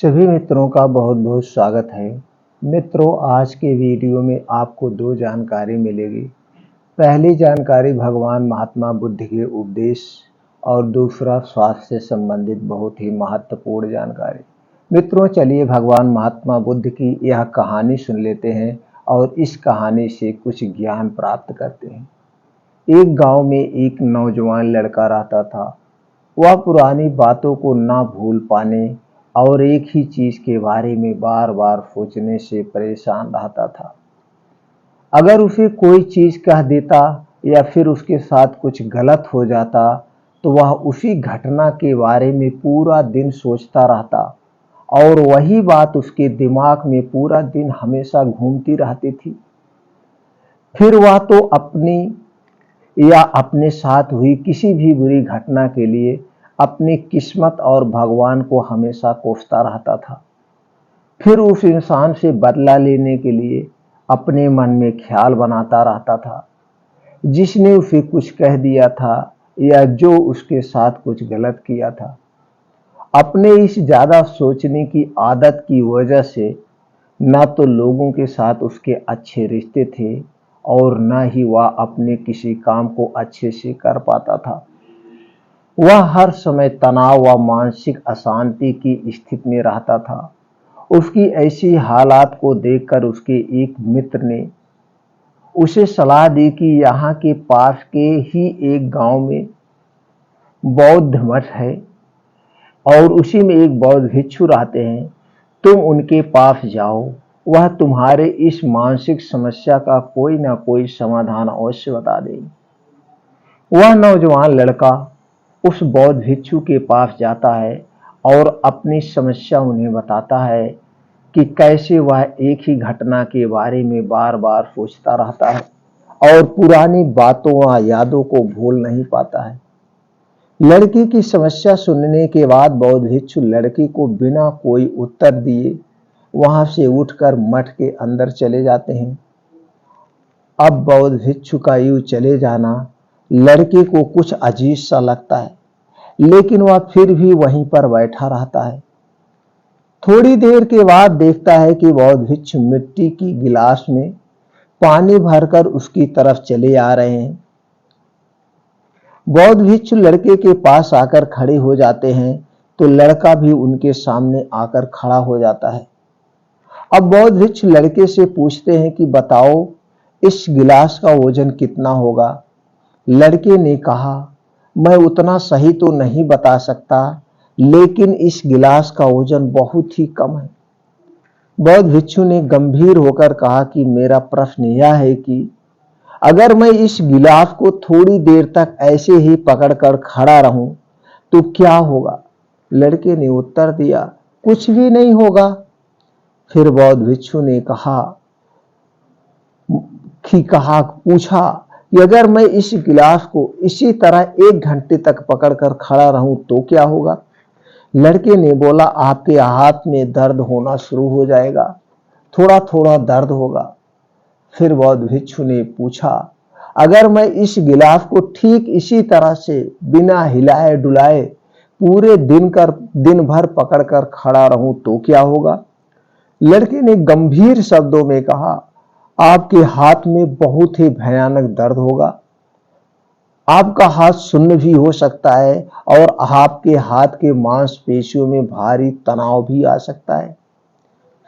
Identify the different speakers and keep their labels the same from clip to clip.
Speaker 1: सभी मित्रों का बहुत बहुत स्वागत है। मित्रों, आज के वीडियो में आपको दो जानकारी मिलेगी। पहली जानकारी भगवान महात्मा बुद्ध के उपदेश और दूसरा स्वास्थ्य से संबंधित बहुत ही महत्वपूर्ण जानकारी। मित्रों, चलिए भगवान महात्मा बुद्ध की यह कहानी सुन लेते हैं और इस कहानी से कुछ ज्ञान प्राप्त करते हैं। एक गांव में एक नौजवान लड़का रहता था। वह पुरानी बातों को ना भूल पाने और एक ही चीज के बारे में बार बार सोचने से परेशान रहता था। अगर उसे कोई चीज कह देता या फिर उसके साथ कुछ गलत हो जाता तो वह उसी घटना के बारे में पूरा दिन सोचता रहता और वही बात उसके दिमाग में पूरा दिन हमेशा घूमती रहती थी। फिर वह तो अपनी या अपने साथ हुई किसी भी बुरी घटना के लिए अपनी किस्मत और भगवान को हमेशा कोसता रहता था। फिर उस इंसान से बदला लेने के लिए अपने मन में ख्याल बनाता रहता था जिसने उसे कुछ कह दिया था या जो उसके साथ कुछ गलत किया था। अपने इस ज्यादा सोचने की आदत की वजह से न तो लोगों के साथ उसके अच्छे रिश्ते थे और न ही वह अपने किसी काम को अच्छे से कर पाता था। वह हर समय तनाव व मानसिक अशांति की स्थिति में रहता था। उसकी ऐसी हालात को देखकर उसके एक मित्र ने उसे सलाह दी कि यहाँ के पास के ही एक गांव में बौद्ध मठ है और उसी में एक बौद्ध भिक्षु रहते हैं। तुम उनके पास जाओ, वह तुम्हारे इस मानसिक समस्या का कोई ना कोई समाधान अवश्य बता देंगे। वह नौजवान लड़का उस बौद्ध भिक्षु के पास जाता है और अपनी समस्या उन्हें बताता है कि कैसे वह एक ही घटना के बारे में बार बार सोचता रहता है और पुरानी बातों व यादों को भूल नहीं पाता है। लड़की की समस्या सुनने के बाद बौद्ध भिक्षु लड़की को बिना कोई उत्तर दिए वहां से उठकर मठ के अंदर चले जाते हैं। अब बौद्ध भिक्षु का यूं चले जाना लड़के को कुछ अजीब सा लगता है, लेकिन वह फिर भी वहीं पर बैठा रहता है। थोड़ी देर के बाद देखता है कि बौद्ध भिक्षु मिट्टी की गिलास में पानी भरकर उसकी तरफ चले आ रहे हैं। बौद्ध भिक्षु लड़के के पास आकर खड़े हो जाते हैं तो लड़का भी उनके सामने आकर खड़ा हो जाता है। अब बौद्ध भिक्षु लड़के से पूछते हैं कि बताओ, इस गिलास का वजन कितना होगा। लड़के ने कहा, मैं उतना सही तो नहीं बता सकता, लेकिन इस गिलास का वजन बहुत ही कम है। बौद्ध भिक्षु ने गंभीर होकर कहा कि मेरा प्रश्न यह है कि अगर मैं इस गिलास को थोड़ी देर तक ऐसे ही पकड़कर खड़ा रहूं तो क्या होगा। लड़के ने उत्तर दिया, कुछ भी नहीं होगा। फिर बौद्ध भिक्षु ने पूछा कि अगर मैं इस गिलास को इसी तरह 1 घंटे तक पकड़कर खड़ा रहूं तो क्या होगा। लड़के ने बोला, आपके हाथ में दर्द होना शुरू हो जाएगा, थोड़ा थोड़ा दर्द होगा। फिर बौद्ध भिक्षु ने पूछा, अगर मैं इस गिलास को ठीक इसी तरह से बिना हिलाए डुलाए पूरे दिन भर पकड़कर खड़ा रहूं तो क्या होगा। लड़के ने गंभीर शब्दों में कहा, आपके हाथ में बहुत ही भयानक दर्द होगा, आपका हाथ सुन्न भी हो सकता है और आपके हाथ के मांसपेशियों में भारी तनाव भी आ सकता है।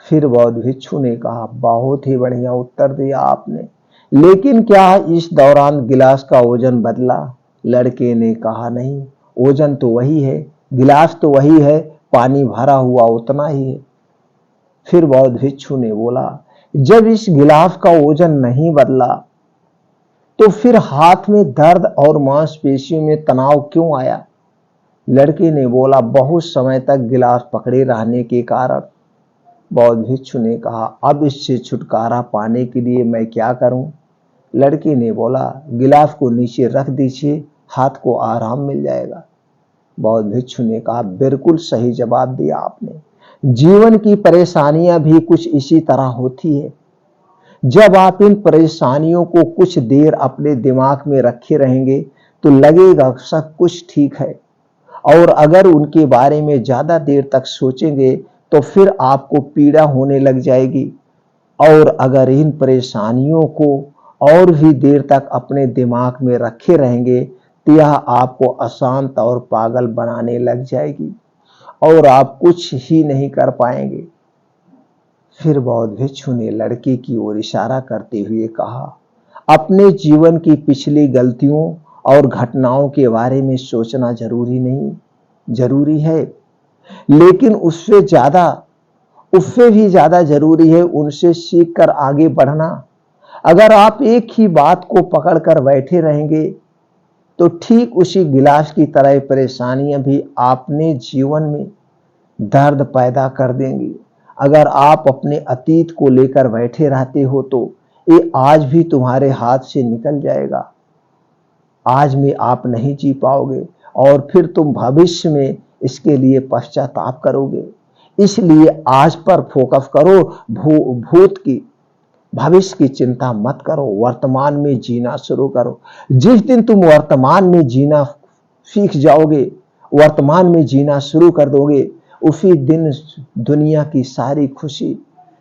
Speaker 1: फिर बौद्ध भिक्षु ने कहा, बहुत ही बढ़िया उत्तर दिया आपने, लेकिन क्या इस दौरान गिलास का वजन बदला। लड़के ने कहा, नहीं, वजन तो वही है, गिलास तो वही है, पानी भरा हुआ उतना ही है। फिर बौद्ध भिक्षु ने बोला, जब इस गिलास का वजन नहीं बदला तो फिर हाथ में दर्द और मांसपेशियों में तनाव क्यों आया। लड़के ने बोला, बहुत समय तक गिलास पकड़े रहने के कारण। बौद्ध भिक्षु ने कहा, अब इससे छुटकारा पाने के लिए मैं क्या करूं। लड़के ने बोला, गिलास को नीचे रख दीजिए, हाथ को आराम मिल जाएगा। बौद्ध भिक्षु ने कहा, बिल्कुल सही जवाब दिया आपने, जीवन की परेशानियां भी कुछ इसी तरह होती है। जब आप इन परेशानियों को कुछ देर अपने दिमाग में रखे रहेंगे तो लगेगा सब कुछ ठीक है, और अगर उनके बारे में ज्यादा देर तक सोचेंगे तो फिर आपको पीड़ा होने लग जाएगी। और अगर इन परेशानियों को और भी देर तक अपने दिमाग में रखे रहेंगे तो यह आपको अशांत और पागल बनाने लग जाएगी और आप कुछ ही नहीं कर पाएंगे। फिर बौद्ध भिक्षु ने लड़के की ओर इशारा करते हुए कहा, अपने जीवन की पिछली गलतियों और घटनाओं के बारे में सोचना जरूरी है, लेकिन उससे भी ज्यादा जरूरी है उनसे सीखकर आगे बढ़ना। अगर आप एक ही बात को पकड़कर बैठे रहेंगे तो ठीक उसी गिलास की तरह परेशानियां भी अपने जीवन में दर्द पैदा कर देंगी। अगर आप अपने अतीत को लेकर बैठे रहते हो तो ये आज भी तुम्हारे हाथ से निकल जाएगा। आज में आप नहीं जी पाओगे और फिर तुम भविष्य में इसके लिए पश्चाताप करोगे। इसलिए आज पर फोकस करो, भूत की भविष्य की चिंता मत करो, वर्तमान में जीना शुरू करो। जिस दिन तुम वर्तमान में जीना सीख जाओगे, वर्तमान में जीना शुरू कर दोगे, उसी दिन दुनिया की सारी खुशी,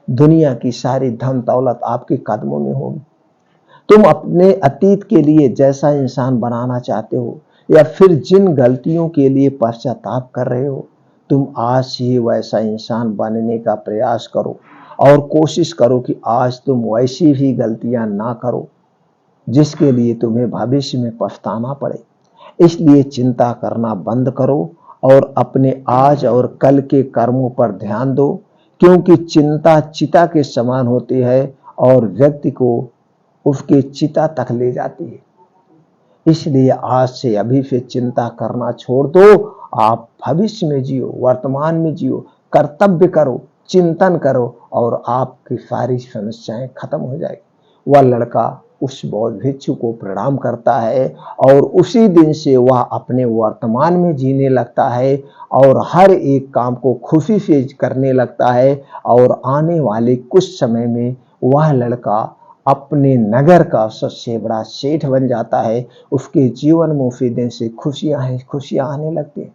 Speaker 1: दुनिया की सारी धन दौलत आपके कदमों में होगी। तुम अपने अतीत के लिए जैसा इंसान बनाना चाहते हो या फिर जिन गलतियों के लिए पश्चाताप कर रहे हो, तुम आज ही वैसा इंसान बनने का प्रयास करो और कोशिश करो कि आज तुम वैसी भी गलतियां ना करो जिसके लिए तुम्हें भविष्य में पछताना पड़े। इसलिए चिंता करना बंद करो और अपने आज और कल के कर्मों पर ध्यान दो, क्योंकि चिंता चिता के समान होती है और व्यक्ति को उसके चिता तक ले जाती है। इसलिए आज से अभी से चिंता करना छोड़ दो। आप भविष्य में जियो, वर्तमान में जियो, कर्तव्य करो, चिंतन करो और आपकी सारी समस्याएं खत्म हो जाएगी। वह लड़का उस बौद्ध भिक्षु को प्रणाम करता है और उसी दिन से वह अपने वर्तमान में जीने लगता है और हर एक काम को खुशी से करने लगता है और आने वाले कुछ समय में वह लड़का अपने नगर का सबसे बड़ा सेठ बन जाता है। उसके जीवन में उसी दिन से खुशियां आने लगती हैं।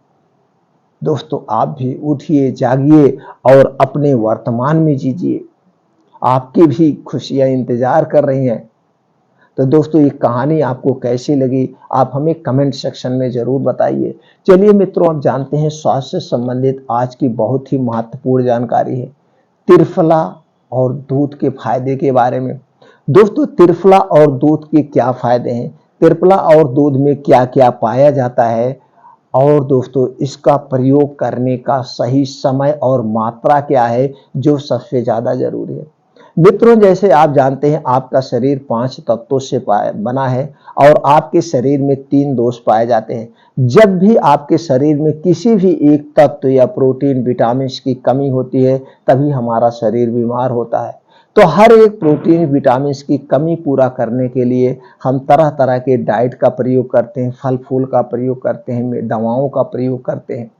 Speaker 1: दोस्तों, आप भी उठिए, जागिए और अपने वर्तमान में जीजिए। आपकी भी खुशियां इंतजार कर रही हैं। तो दोस्तों, ये कहानी आपको कैसी लगी आप हमें कमेंट सेक्शन में जरूर बताइए। चलिए मित्रों, अब जानते हैं स्वास्थ्य से संबंधित आज की बहुत ही महत्वपूर्ण जानकारी है, त्रिफला और दूध के फायदे के बारे में। दोस्तों, त्रिफला और दूध के क्या फायदे हैं, त्रिफला और दूध में क्या क्या पाया जाता है और दोस्तों इसका प्रयोग करने का सही समय और मात्रा क्या है जो सबसे ज्यादा जरूरी है। मित्रों, जैसे आप जानते हैं आपका शरीर 5 तत्वों से बना है और आपके शरीर में 3 दोष पाए जाते हैं। जब भी आपके शरीर में किसी भी एक तत्व या प्रोटीन, विटामिन की कमी होती है तभी हमारा शरीर बीमार होता है। तो हर एक प्रोटीन, विटामिन की कमी पूरा करने के लिए हम तरह तरह के डाइट का प्रयोग करते हैं, फल फूल का प्रयोग करते हैं, दवाओं का प्रयोग करते हैं।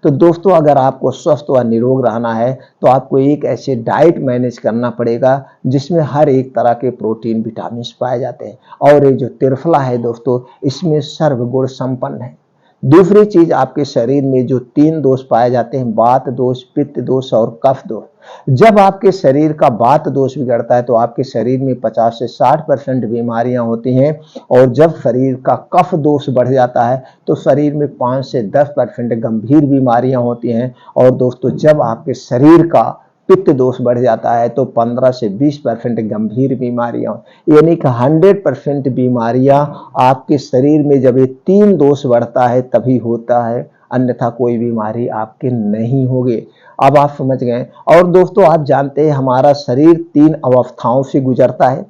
Speaker 1: तो दोस्तों, अगर आपको स्वस्थ व निरोग रहना है तो आपको एक ऐसे डाइट मैनेज करना पड़ेगा जिसमें हर एक तरह के प्रोटीन, विटामिन पाए जाते हैं। और ये जो त्रिफला है दोस्तों, इसमें सर्वगुण संपन्न है। दूसरी चीज, आपके शरीर में जो 3 दोष पाए जाते हैं, वात दोष, पित्त दोष और कफ दोष। जब आपके शरीर का वात दोष बिगड़ता है तो आपके शरीर में 50 से 60% बीमारियां होती हैं और जब शरीर का कफ दोष बढ़ जाता है तो शरीर में 5 से 10% गंभीर बीमारियां होती हैं। और दोस्तों, जब आपके शरीर का पित्त दोष बढ़ जाता है तो 15 से 20% गंभीर बीमारियां, यानी कि 100% बीमारियां आपके शरीर में जब ये 3 दोष बढ़ता है तभी होता है, अन्यथा कोई बीमारी आपके नहीं होगी। अब आप समझ गए। और दोस्तों, आप जानते हैं हमारा शरीर 3 अवस्थाओं से गुजरता है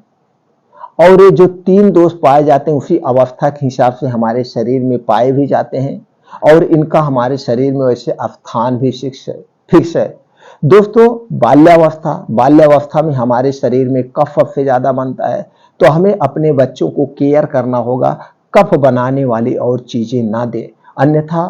Speaker 1: और ये जो 3 दोष पाए जाते हैं उसी अवस्था के हिसाब से हमारे शरीर में पाए भी जाते हैं और इनका हमारे शरीर में वैसे स्थान भी फिक्स है। दोस्तों, बाल्यावस्था में हमारे शरीर में कफ सबसे ज्यादा बनता है, तो हमें अपने बच्चों को केयर करना होगा, कफ बनाने वाली और चीजें ना दे, अन्यथा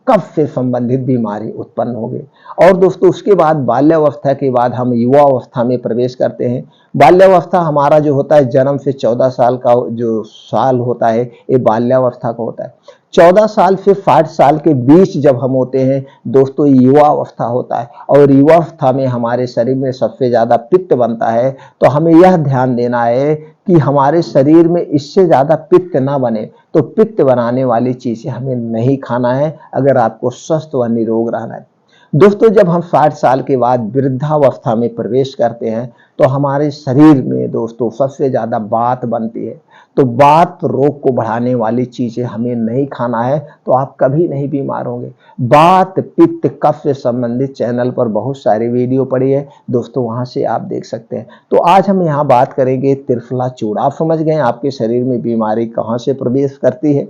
Speaker 1: कफ से संबंधित बीमारी उत्पन्न होगी। और दोस्तों, उसके बाद बाल्यावस्था के बाद हम युवा अवस्था में प्रवेश करते हैं। बाल्यावस्था हमारा जो होता है जन्म से 14 साल का जो साल होता है, ये बाल्यावस्था का होता है। 14 साल से 60 साल के बीच जब हम होते हैं दोस्तों, युवा अवस्था होता है और युवा अवस्था में हमारे शरीर में सबसे ज्यादा पित्त बनता है। तो हमें यह ध्यान देना है कि हमारे शरीर में इससे ज्यादा पित्त ना बने, तो पित्त बनाने वाली चीजें हमें नहीं खाना है अगर आपको स्वस्थ व निरोग रहना है। दोस्तों, जब हम 60 साल के बाद वृद्धावस्था में प्रवेश करते हैं तो हमारे शरीर में दोस्तों सबसे ज्यादा वात बनती है। तो वात रोग को बढ़ाने वाली चीजें हमें नहीं खाना है, तो आप कभी नहीं बीमार होंगे। वात पित्त कफ से संबंधित चैनल पर बहुत सारी वीडियो पड़ी है दोस्तों, वहां से आप देख सकते हैं। तो आज हम यहाँ बात करेंगे त्रिफला चूर्ण। आप समझ गए आपके शरीर में बीमारी कहाँ से प्रवेश करती है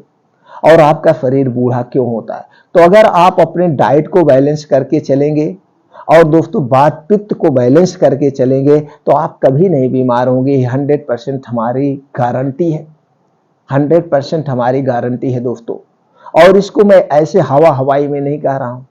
Speaker 1: और आपका शरीर बूढ़ा क्यों होता है। तो अगर आप अपने डाइट को बैलेंस करके चलेंगे और दोस्तों वात पित्त को बैलेंस करके चलेंगे तो आप कभी नहीं बीमार होंगे। 100% हमारी गारंटी है, 100% हमारी गारंटी है दोस्तों। और इसको मैं ऐसे हवा हवाई में नहीं कह रहा हूं,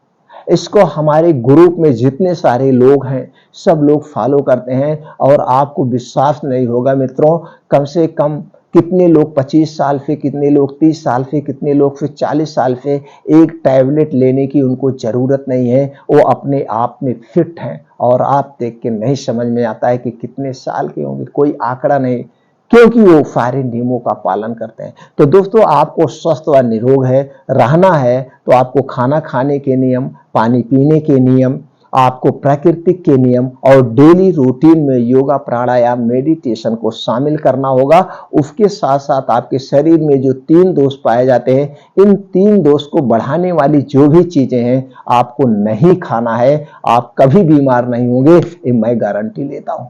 Speaker 1: इसको हमारे ग्रुप में जितने सारे लोग हैं सब लोग फॉलो करते हैं। और आपको विश्वास नहीं होगा मित्रों, कम से कम कितने लोग 25 साल से, कितने लोग 30 साल से, कितने लोग फिर 40 साल से एक टैबलेट लेने की उनको जरूरत नहीं है, वो अपने आप में फिट हैं। और आप देख के नहीं समझ में आता है कि कितने साल के होंगे, कोई आंकड़ा नहीं, क्योंकि वो सारे नियमों का पालन करते हैं। तो दोस्तों, आपको स्वस्थ व निरोग है रहना है तो आपको खाना खाने के नियम, पानी पीने के नियम, आपको प्राकृतिक के नियम और डेली रूटीन में योगा प्राणायाम मेडिटेशन को शामिल करना होगा। उसके साथ साथ आपके शरीर में जो 3 दोष पाए जाते हैं, इन 3 दोष को बढ़ाने वाली जो भी चीजें हैं आपको नहीं खाना है। आप कभी बीमार नहीं होंगे, ये मैं गारंटी लेता हूं।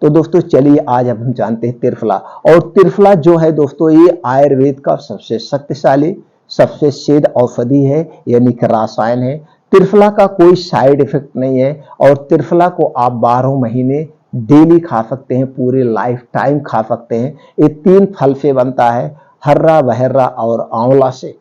Speaker 1: तो दोस्तों चलिए आज अब हम जानते हैं त्रिफला। और त्रिफला जो है दोस्तों, ये आयुर्वेद का सबसे शक्तिशाली, सबसे सिद्ध औषधि है, यानी कि रसायन है। त्रिफला का कोई साइड इफेक्ट नहीं है और त्रिफला को आप 12 महीने डेली खा सकते हैं, पूरे लाइफ टाइम खा सकते हैं। ये 3 फल से बनता है, हर्रा बहर्रा और आंवला से।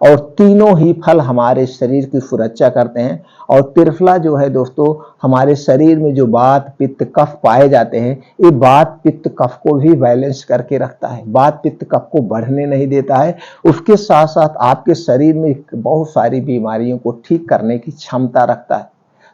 Speaker 1: और तीनों ही फल हमारे शरीर की सुरक्षा करते हैं। और त्रिफला जो है दोस्तों, हमारे शरीर में जो वात पित्त कफ पाए जाते हैं, ये वात पित्त कफ को भी बैलेंस करके रखता है, वात पित्त कफ को बढ़ने नहीं देता है। उसके साथ साथ आपके शरीर में बहुत सारी बीमारियों को ठीक करने की क्षमता रखता है।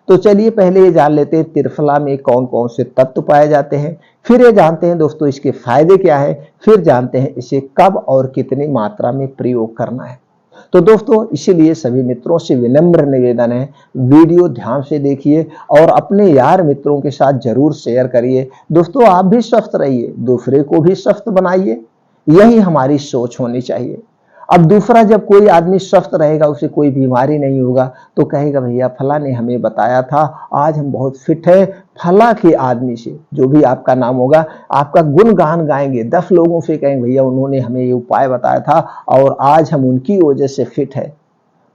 Speaker 1: तो चलिए पहले ये जान लेते हैं त्रिफला में कौन कौन से तत्व पाए जाते हैं, फिर ये जानते हैं दोस्तों इसके फायदे क्या है, फिर जानते हैं इसे कब और कितनी मात्रा में प्रयोग करना है। तो दोस्तों इसीलिए सभी मित्रों से विनम्र निवेदन है, वीडियो ध्यान से देखिए और अपने यार मित्रों के साथ जरूर शेयर करिए। दोस्तों आप भी स्वस्थ रहिए, दूसरे को भी स्वस्थ बनाइए, यही हमारी सोच होनी चाहिए। अब दूसरा, जब कोई आदमी स्वस्थ रहेगा, उसे कोई बीमारी नहीं होगा, तो कहेगा भैया फला ने हमें बताया था, आज हम बहुत फिट है, फला के आदमी से, जो भी आपका नाम होगा, आपका गुणगान गाएंगे। 10 लोगों से कहेंगे भैया उन्होंने हमें ये उपाय बताया था और आज हम उनकी वजह से फिट है।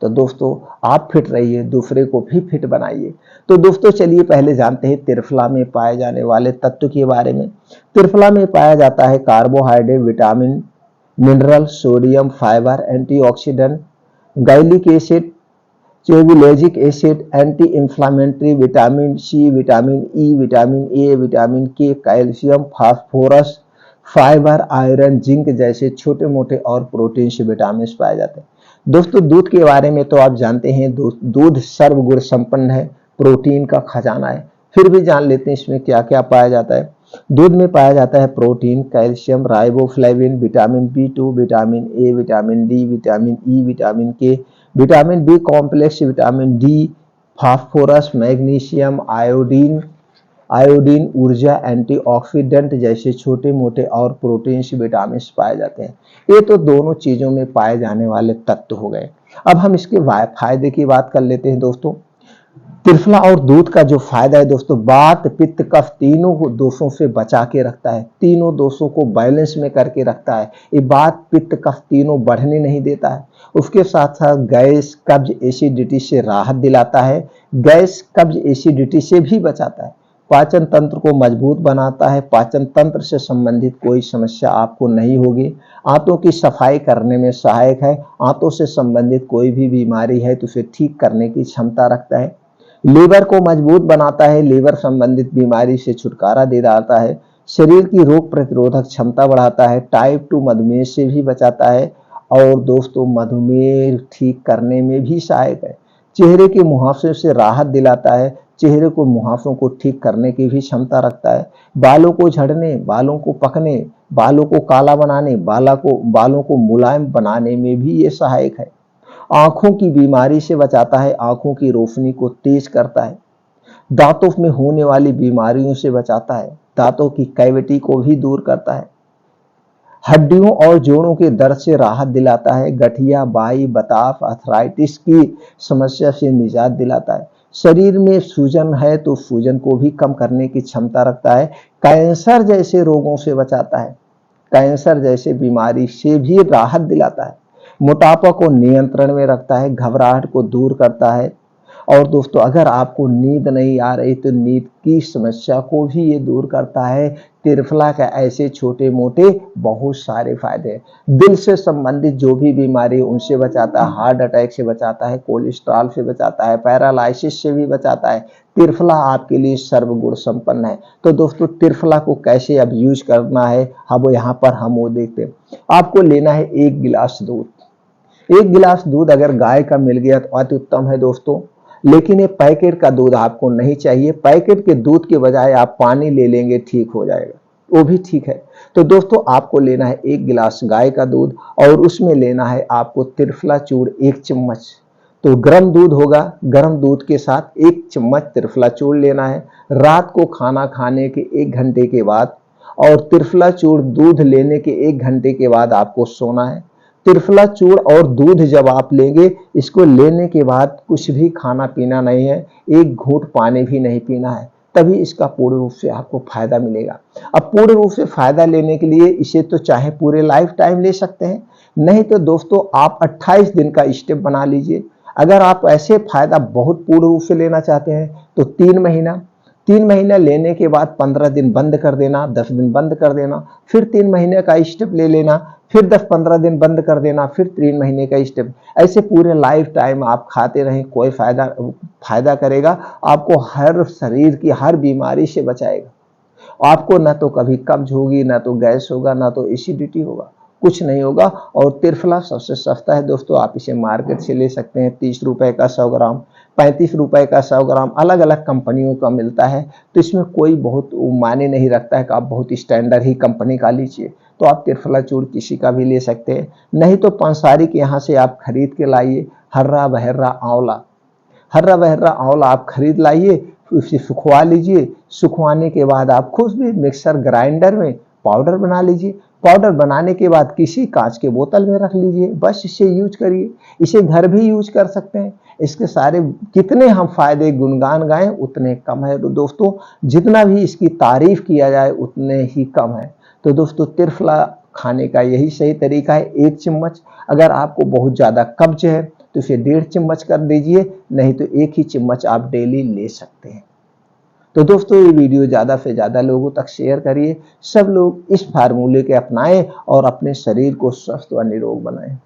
Speaker 1: तो दोस्तों आप फिट रहिए, दूसरे को भी फिट बनाइए। तो दोस्तों चलिए पहले जानते हैं त्रिफला में पाए जाने वाले तत्व के बारे में। त्रिफला में पाया जाता है carbohydrate, vitamin, mineral, sodium, fibre, antioxidant, gallic acid, chebulagic acid, anti inflammatory, vitamin C, vitamin E, vitamin A, vitamin K, calcium, phosphorus, fibre, iron, zinc जैसे छोटे मोटे और प्रोटीन से विटामिन पाए जाते हैं। दोस्तों दूध के बारे में तो आप जानते हैं, दूध सर्वगुण संपन्न है, प्रोटीन का खजाना है। फिर भी जान लेते हैं इसमें क्या क्या पाया जाता है। दूध में पाया जाता है protein, calcium, riboflavin, vitamin B2, vitamin A, vitamin D, vitamin E, vitamin K, vitamin B complex, vitamin D, phosphorus, magnesium, iodine, ऊर्जा, एंटीऑक्सीडेंट जैसे छोटे मोटे और प्रोटीन विटामिन पाए जाते हैं। ये तो दोनों चीजों में पाए जाने वाले तत्व हो गए। अब हम इसके फायदे की बात कर लेते हैं दोस्तों। त्रिफला और दूध का जो फायदा है दोस्तों, वात पित्त कफ तीनों दोषों से बचा के रखता है, तीनों दोषों को बैलेंस में करके रखता है। ये वात पित्त कफ तीनों बढ़ने नहीं देता है। उसके साथ साथ गैस कब्ज एसिडिटी से राहत दिलाता है, गैस कब्ज एसिडिटी से भी बचाता है, पाचन तंत्र को मजबूत बनाता है, पाचन तंत्र से संबंधित कोई समस्या आपको नहीं होगी, आंतों की सफाई करने में सहायक है, आंतों से संबंधित कोई भी बीमारी है तो उसे ठीक करने की क्षमता रखता है, लीवर को मजबूत बनाता है, लीवर संबंधित बीमारी से छुटकारा दिलाता है, शरीर की रोग प्रतिरोधक क्षमता बढ़ाता है, टाइप 2 मधुमेह से भी बचाता है और दोस्तों मधुमेह ठीक करने में भी सहायक है। चेहरे के मुहासे से राहत दिलाता है, चेहरे को मुहासों को ठीक करने की भी क्षमता रखता है। बालों को झड़ने, बालों को पकने, बालों को काला बनाने, बालों को मुलायम बनाने में भी ये सहायक है। आंखों की बीमारी से बचाता है, आंखों की रोशनी को तेज करता है। दांतों में होने वाली बीमारियों से बचाता है, दांतों की कैविटी को भी दूर करता है। हड्डियों और जोड़ों के दर्द से राहत दिलाता है, गठिया, बाई, बताफ, अर्थराइटिस की समस्या से निजात दिलाता है। शरीर में सूजन है तो सूजन को भी कम करने की क्षमता रखता है। कैंसर जैसे रोगों से बचाता है, कैंसर जैसे बीमारी से भी राहत दिलाता है। मोटापा को नियंत्रण में रखता है, घबराहट को दूर करता है। और दोस्तों अगर आपको नींद नहीं आ रही तो नींद की समस्या को भी ये दूर करता है। त्रिफला का ऐसे छोटे मोटे बहुत सारे फायदे हैं। दिल से संबंधित जो भी बीमारी उनसे बचाता है, हार्ट अटैक से बचाता है, कोलेस्ट्रॉल से बचाता है, पैरालाइसिस से भी बचाता है। त्रिफला आपके लिए सर्वगुण संपन्न है। तो दोस्तों त्रिफला को कैसे अब यूज करना है, अब यहाँ पर हम वो देखते हैं। आपको लेना है 1 गिलास दूध। 1 गिलास दूध अगर गाय का मिल गया तो अति उत्तम है दोस्तों, लेकिन ये पैकेट का दूध आपको नहीं चाहिए। पैकेट के दूध के बजाय आप पानी ले लेंगे, ठीक हो जाएगा, वो भी ठीक है। तो दोस्तों आपको लेना है 1 गिलास गाय का दूध और उसमें लेना है आपको त्रिफला चूर्ण 1 चम्मच। तो गर्म दूध होगा, गर्म दूध के साथ 1 चम्मच त्रिफला चूर्ण लेना है। रात को खाना खाने के 1 घंटे के बाद और त्रिफला चूर्ण दूध लेने के 1 घंटे के बाद आपको सोना है। त्रिफला चूर्ण और दूध जब आप लेंगे, इसको लेने के बाद कुछ भी खाना पीना नहीं है, 1 घूंट पानी भी नहीं पीना है, तभी इसका पूर्ण रूप से आपको फायदा मिलेगा। अब पूर्ण रूप से फायदा लेने के लिए इसे तो चाहे पूरे लाइफ टाइम ले सकते हैं, नहीं तो दोस्तों आप 28 दिन का स्टेप बना लीजिए। अगर आप ऐसे फायदा बहुत पूर्ण रूप से लेना चाहते हैं तो 3 महीना लेने के बाद 15 दिन बंद कर देना, 10 दिन बंद कर देना, फिर 3 महीने का स्टेप ले लेना, फिर 10-15 दिन बंद कर देना, फिर 3 महीने का स्टेप। ऐसे पूरे लाइफ टाइम आप खाते रहें, कोई फायदा करेगा, आपको हर शरीर की हर बीमारी से बचाएगा। आपको ना तो कभी कब्ज होगी, ना तो गैस होगा, ना तो एसिडिटी होगा, कुछ नहीं होगा। और त्रिफला सबसे सस्ता है दोस्तों, आप इसे मार्केट से ले सकते हैं। 30 रुपए का 100 ग्राम, 35 रुपए का 100 ग्राम, अलग अलग कंपनियों का मिलता है। तो इसमें कोई बहुत मायने नहीं रखता है कि आप बहुत स्टैंडर्ड ही कंपनी का लीजिए। तो आप त्रिफला चूर्ण किसी का भी ले सकते हैं, नहीं तो पंसारी के यहाँ से आप खरीद के लाइए। हर्रा बहर्रा आंवला, हर्रा बहर्रा आंवला आप खरीद लाइए, उसे सुखवा लीजिए। सुखवाने के बाद आप खुद भी मिक्सर ग्राइंडर में पाउडर बना लीजिए। पाउडर बनाने के बाद किसी कांच के बोतल में रख लीजिए, बस इसे यूज करिए। इसे घर भी यूज कर सकते हैं। इसके सारे कितने हम फायदे गुणगान गाएं उतने कम है। तो दोस्तों जितना भी इसकी तारीफ किया जाए उतने ही कम है। तो दोस्तों त्रिफला खाने का यही सही तरीका है, 1 चम्मच। अगर आपको बहुत ज्यादा कब्ज है तो इसे 1.5 चम्मच कर दीजिए, नहीं तो 1 ही चम्मच आप डेली ले सकते हैं। तो दोस्तों ये वीडियो ज़्यादा से ज़्यादा लोगों तक शेयर करिए, सब लोग इस फार्मूले के अपनाएं और अपने शरीर को स्वस्थ व निरोग बनाएं।